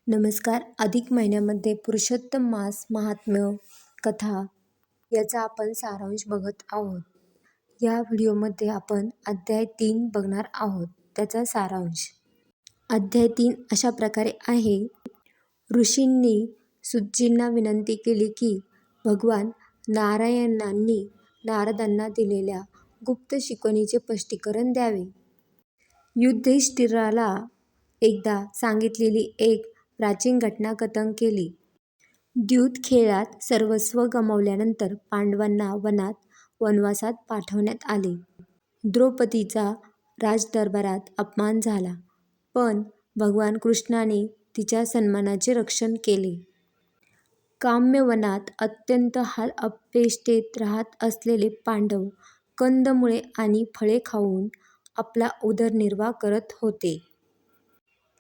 नमस्कार. अधिक महिन्यामध्ये पुरुषोत्तम मास महात्म्य कथा याचा आपण सारांश बघत आहोत. या व्हिडिओमध्ये आपण अध्याय 3 बघणार आहोत. त्याचा सारांश. अध्याय 3 अशा प्रकारे आहे. ऋषींनी सूतजींना विनंती केली की भगवान नारायणांनी नारदांना दिलेल्या गुप्त शिकवणीचे स्पष्टीकरण द्यावे. युधिष्ठिराला एकदा सांगितलेली एक प्राचीन घटना कथन केली. द्यूत खेळात सर्वस्व गमावल्यानंतर पांडवांना वनवासात पाठवण्यात आले. द्रौपदीचा राजदरबारात अपमान झाला, पण भगवान कृष्णाने तिच्या सन्मानाचे रक्षण केले. काम्यवनात अत्यंत हाल-अपेष्टेत राहत असलेले पांडव कंदमुळे आणि फळे खाऊन आपला उदरनिर्वाह करत होते.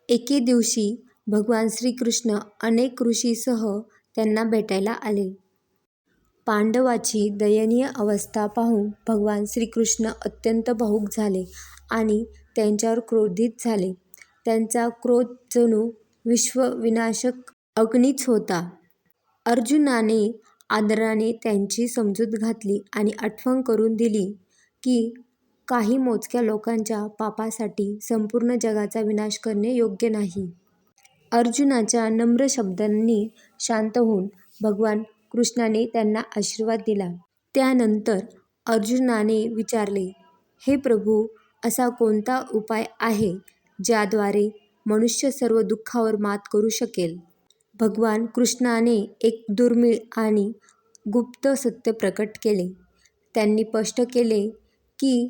एके दिवशी भगवान श्रीकृष्ण अनेक ऋषींसह त्यांना भेटायला आले. पांडवांची दयनीय अवस्था पाहून भगवान श्रीकृष्ण अत्यंत भावुक झाले आणि त्यांच्यावर क्रोधित झाले. त्यांचा क्रोध जणू विश्वविनाशक अग्नीच होता. अर्जुनाने आदराने त्यांची समजूत घातली आणि आठवण करून दिली की काही मोजक्या लोकांच्या पापासाठी संपूर्ण जगाचा विनाश करणे योग्य नाही. अर्जुनाच्या नम्र शब्दांनी शांत होऊन भगवान कृष्णाने त्यांना आशीर्वाद दिला. त्यानंतर अर्जुनाने विचारले, हे प्रभू, असा कोणता उपाय आहे ज्याद्वारे मनुष्य सर्व दुःखावर मात करू शकेल? भगवान कृष्णाने एक दुर्मिळ आणि गुप्त सत्य प्रकट केले. त्यांनी स्पष्ट केले की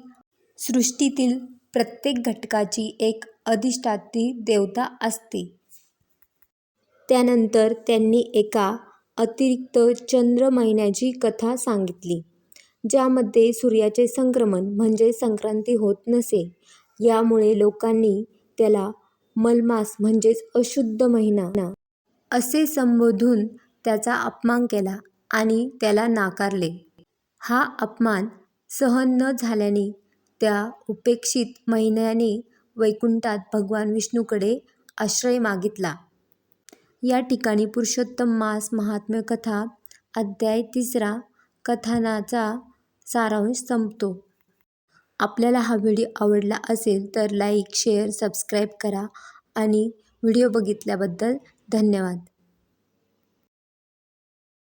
सृष्टीतील प्रत्येक घटकाची एक अधिष्ठात्री देवता असते. त्यानंतर त्यांनी एका अतिरिक्त चंद्र महिन्याची कथा सांगितली, ज्यामध्ये सूर्याचे संक्रमण म्हणजे संक्रांती होत नसे. यामुळे लोकांनी त्याला मलमास म्हणजेच अशुद्ध महिना असे संबोधून त्याचा अपमान केला आणि त्याला नाकारले. हा अपमान सहन न झाल्याने त्या उपेक्षित महिन्याने वैकुंठात भगवान विष्णूकडे आश्रय मागितला. या ठिकाणी पुरुषोत्तम मास महात्म्य कथा अध्याय 3 कथानाचा सारांश संपतो. आपल्याला हा व्हिडिओ आवडला असेल तर लाईक, शेअर, सबस्क्राईब करा आणि व्हिडिओ बघितल्याबद्दल धन्यवाद.